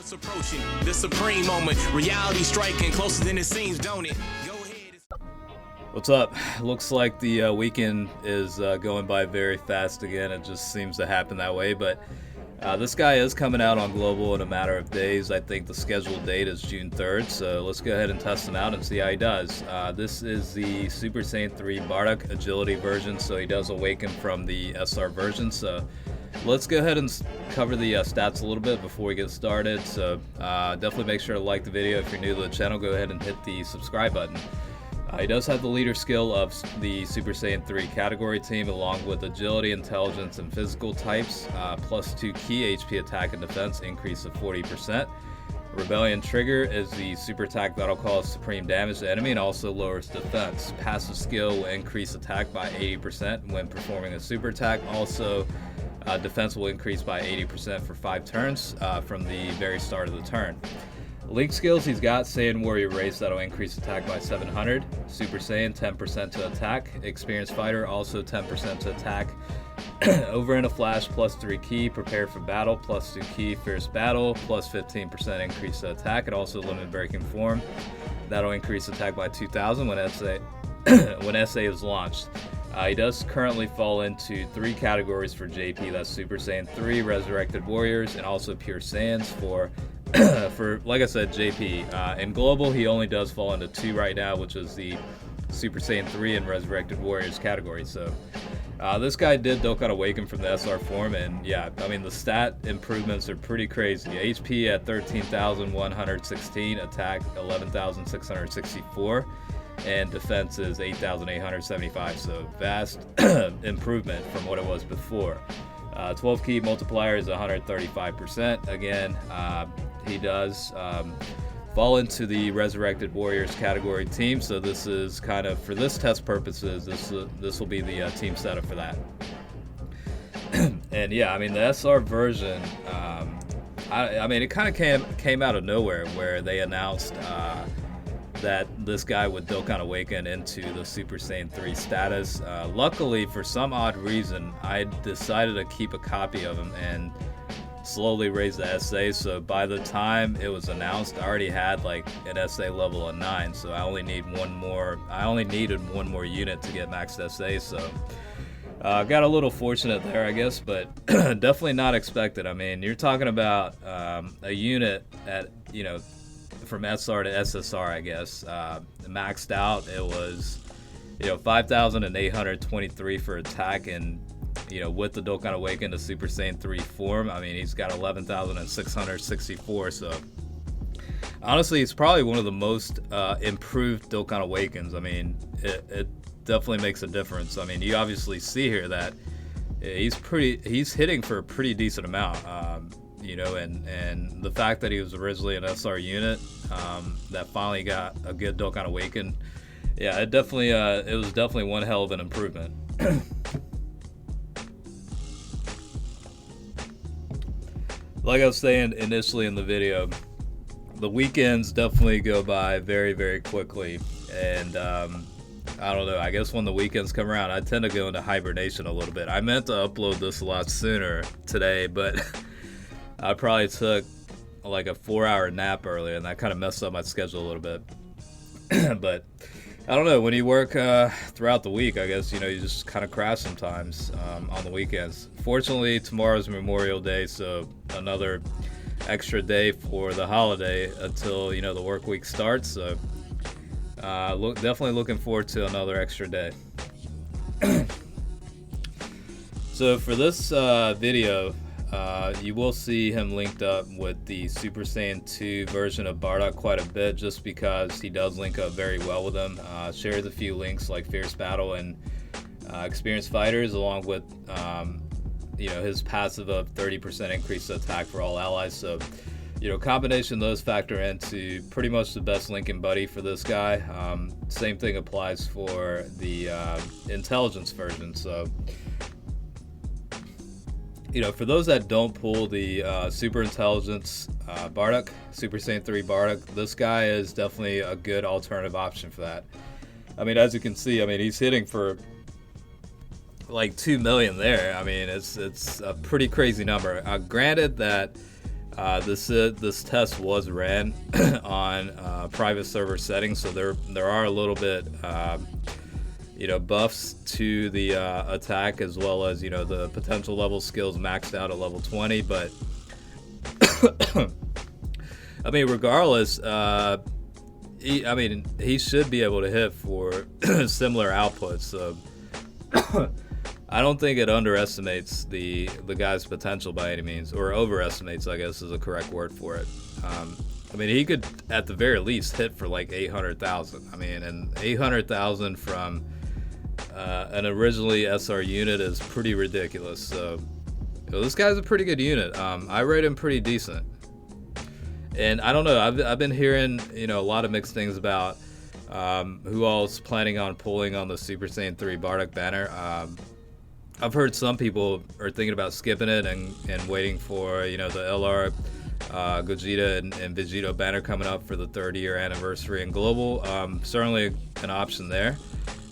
It's approaching the supreme moment. Reality striking closer than it seems, don't it? Go ahead. What's up? Looks like the weekend is going by very fast again. It just seems to happen that way. But this guy is coming out on global in a matter of days. I think the scheduled date is June 3rd. So let's go ahead and test him out and see how he does. This is the Super Saiyan 3 Bardock agility version. So he does awaken from the SR version. So let's go ahead and cover the stats a little bit before we get started. So definitely make sure to like the video. If you're new to the channel, go ahead and hit the subscribe button. He does have the leader skill of the Super Saiyan 3 category team, along with agility, intelligence, and physical types, plus 2 key HP attack and defense increase of 40%. Rebellion trigger is the super attack that'll cause supreme damage to enemy and also lowers defense. Passive skill will increase attack by 80% when performing a super attack. Also, defense will increase by 80% for 5 turns from the very start of the turn. Link skills, he's got Saiyan Warrior Race that'll increase attack by 700. Super Saiyan, 10% to attack. Experienced Fighter, also 10% to attack. Over in a Flash, plus 3 key. Prepare for Battle, plus 2 key. Fierce Battle, plus 15% increase to attack. And also Limit Breaking Form. That'll increase attack by 2,000 when SA is launched. He does currently fall into 3 categories for JP. That's Super Saiyan 3, Resurrected Warriors, and also Pure Saiyans for like I said, JP. In global, he only does fall into 2 right now, which is the Super Saiyan 3 and Resurrected Warriors category. So this guy did Dokkan awaken from the SR form, and yeah, I mean the stat improvements are pretty crazy. HP at 13,116, attack 11,664. And defense is 8,875, so vast improvement from what it was before. 12 key multiplier is 135%. Again, he does fall into the Resurrected Warriors category team, so this is kind of, for this test purposes, this will be the team setup for that. And yeah, I mean the SR version, I mean it kind of came out of nowhere where they announced that this guy would Dokkan awaken into the Super Saiyan 3 status. Luckily, for some odd reason, I decided to keep a copy of him and slowly raise the SA. So by the time it was announced, I already had like an SA level of 9. So I only needed one more unit to get maxed SA. So got a little fortunate there, I guess, but definitely not expected. I mean, you're talking about a unit at, you know, from SR to SSR, I guess. Maxed out, it was, you know, 5,823 for attack, and, you know, with the Dokkan Awaken to Super Saiyan 3 form, I mean, he's got 11,664, so honestly, it's probably one of the most improved Dokkan Awakens. I mean, it definitely makes a difference. I mean, you obviously see here that he's hitting for a pretty decent amount. You know, and the fact that he was originally an SR unit that finally got a good Dokkan Awaken, yeah, it was definitely one hell of an improvement. Like I was saying initially in the video, the weekends definitely go by very, very quickly, and I don't know, I guess when the weekends come around, I tend to go into hibernation a little bit. I meant to upload this a lot sooner today, but I probably took like a 4-hour nap earlier, and that kind of messed up my schedule a little bit. But I don't know, when you work throughout the week, I guess, you know, you just kind of crash sometimes on the weekends. Fortunately, tomorrow's Memorial Day, so another extra day for the holiday until, you know, the work week starts. So definitely looking forward to another extra day. So for this video, you will see him linked up with the Super Saiyan 2 version of Bardock quite a bit, just because he does link up very well with him. Shares a few links like Fierce Battle and Experienced Fighters, along with you know, his passive of 30% increase to attack for all allies. So, you know, combination of those factor into pretty much the best linking buddy for this guy. Same thing applies for the intelligence version. So, you know, for those that don't pull the Super Intelligence Bardock, Super Saiyan 3 Bardock, this guy is definitely a good alternative option for that. I mean, as you can see, I mean, he's hitting for like 2 million there. I mean, it's a pretty crazy number. Granted that This test was ran on private server settings, so there are a little bit buffs to the attack, as well as the potential level skills maxed out at level 20. But I mean, regardless, he should be able to hit for similar outputs. So I don't think it underestimates the guy's potential by any means, or overestimates, I guess is a correct word for it. I mean, he could at the very least hit for like 800,000. I mean, and 800,000 from an originally SR unit is pretty ridiculous. So this guy's a pretty good unit. I rate him pretty decent. And I don't know, I've been hearing a lot of mixed things about who all's planning on pulling on the Super Saiyan 3 Bardock banner. I've heard some people are thinking about skipping it and waiting for the LR Gogeta and Vegito banner coming up for the 30-year anniversary in global. Certainly an option there.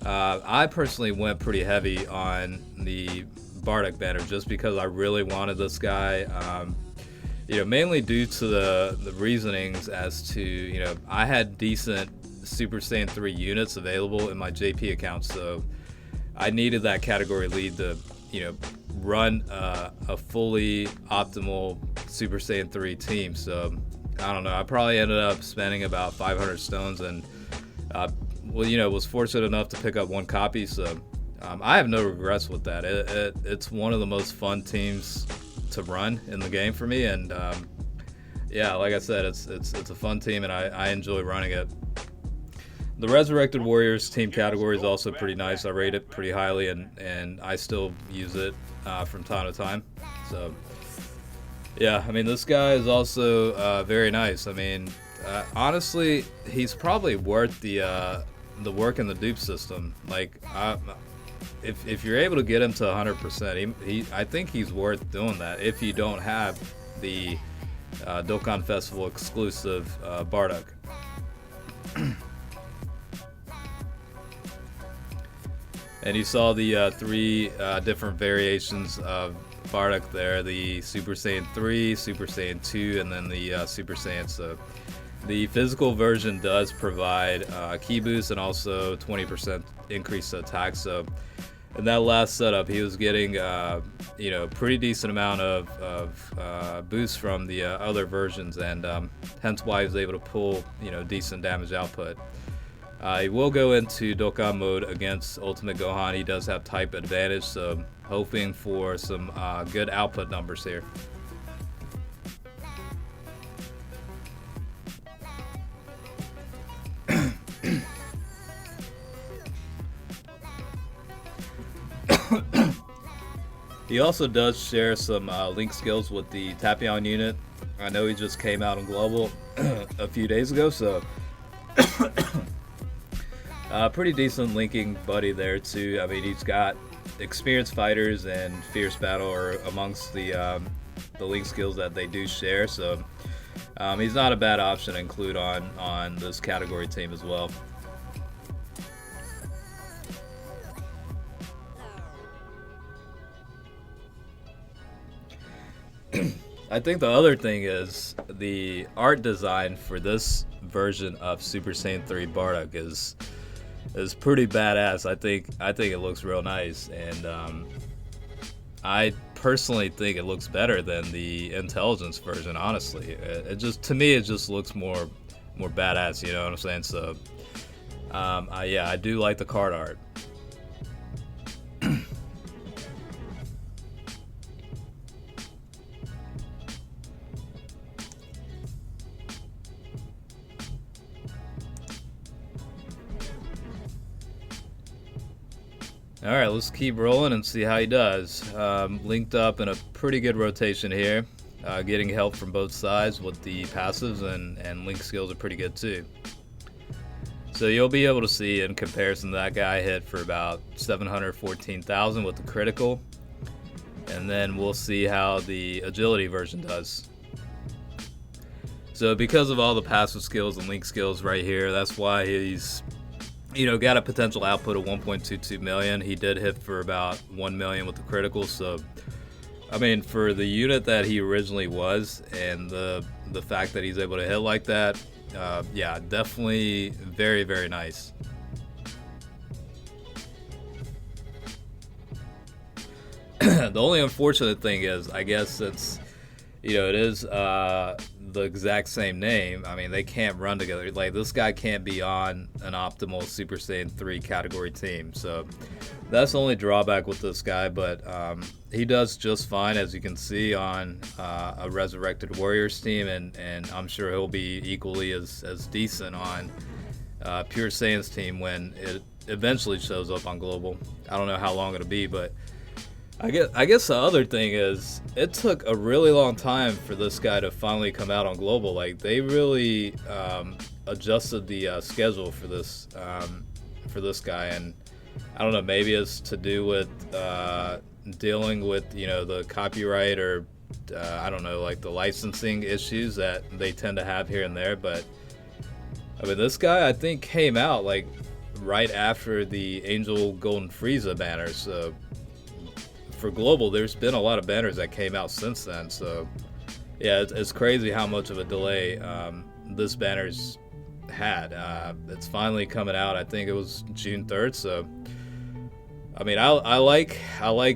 I personally went pretty heavy on the Bardock banner just because I really wanted this guy. Mainly due to the reasonings as to I had decent Super Saiyan 3 units available in my JP account, so I needed that category lead to, run a fully optimal Super Saiyan 3 team. So I don't know. I probably ended up spending about 500 stones, and was fortunate enough to pick up one copy. So I have no regrets with that. It's one of the most fun teams to run in the game for me, and like I said, it's a fun team, and I enjoy running it. The Resurrected Warriors team category is also pretty nice. I rate it pretty highly, and I still use it from time to time. So, yeah, I mean, this guy is also very nice. I mean, honestly, he's probably worth the work in the dupe system. Like, if you're able to get him to 100%, I think he's worth doing that if you don't have the Dokkan Festival exclusive Bardock. And you saw the three different variations of Bardock there, the Super Saiyan 3, Super Saiyan 2, and then the Super Saiyan. So the physical version does provide key boost and also 20% increased attack. So in that last setup, he was getting pretty decent amount of boost from the other versions, and hence why he was able to pull decent damage output. He will go into Dokkan mode against Ultimate Gohan. He does have type advantage, so hoping for some good output numbers here. He also does share some link skills with the Tapion unit. I know he just came out on global a few days ago, so pretty decent linking buddy there too. I mean, he's got experienced fighters and fierce battle are amongst the link skills that they do share, so he's not a bad option to include on this category team as well. I think the other thing is the art design for this version of Super Saiyan 3 Bardock is pretty badass. I think it looks real nice, and I personally think it looks better than the intelligence version. Honestly, it just looks more badass. You know what I'm saying? So I do like the card art. Alright, let's keep rolling and see how he does. Linked up in a pretty good rotation here. Getting help from both sides with the passives, and link skills are pretty good too. So you'll be able to see in comparison that guy hit for about 714,000 with the critical. And then we'll see how the agility version does. So because of all the passive skills and link skills right here, that's why he's got a potential output of 1.22 million. He did hit for about 1 million with the critical, so I mean, for the unit that he originally was, and the fact that he's able to hit like that, yeah, definitely very, very nice. The only unfortunate thing is, I guess it's, you know, it is the exact same name. I mean, they can't run together. Like, this guy can't be on an optimal Super Saiyan 3 category team. So that's the only drawback with this guy. But he does just fine, as you can see, on a Resurrected Warriors team. And I'm sure he'll be equally as decent on Pure Saiyan's team when it eventually shows up on Global. I don't know how long it'll be, but I guess the other thing is, it took a really long time for this guy to finally come out on Global. Like, they really adjusted the schedule for this guy, and I don't know, maybe it's to do with dealing with, you know, the copyright or I don't know, like the licensing issues that they tend to have here and there. But I mean, this guy, I think, came out like right after the Angel Golden Frieza banner, so for Global, there's been a lot of banners that came out since then. So yeah, it's crazy how much of a delay this banner's had. It's finally coming out. I think it was June 3rd. So I mean, I like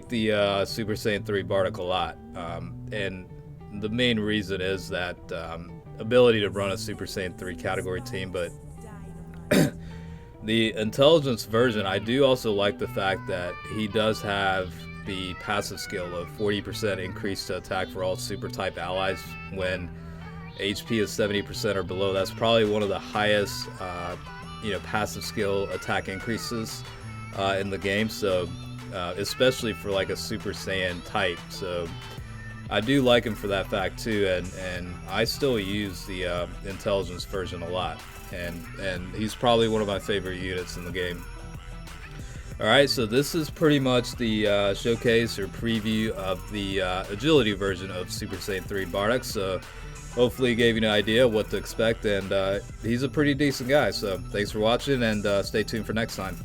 the Super Saiyan 3 Bardock a lot, and the main reason is that ability to run a Super Saiyan 3 category team. But the intelligence version, I do also like the fact that he does have the passive skill of 40% increase to attack for all super type allies when HP is 70% or below. That's probably one of the highest passive skill attack increases in the game, so especially for like a Super Saiyan type. So I do like him for that fact too, and I still use the intelligence version a lot, and he's probably one of my favorite units in the game. Alright, so this is pretty much the showcase or preview of the agility version of Super Saiyan 3 Bardock. So hopefully it gave you an idea what to expect, and he's a pretty decent guy. So thanks for watching, and stay tuned for next time.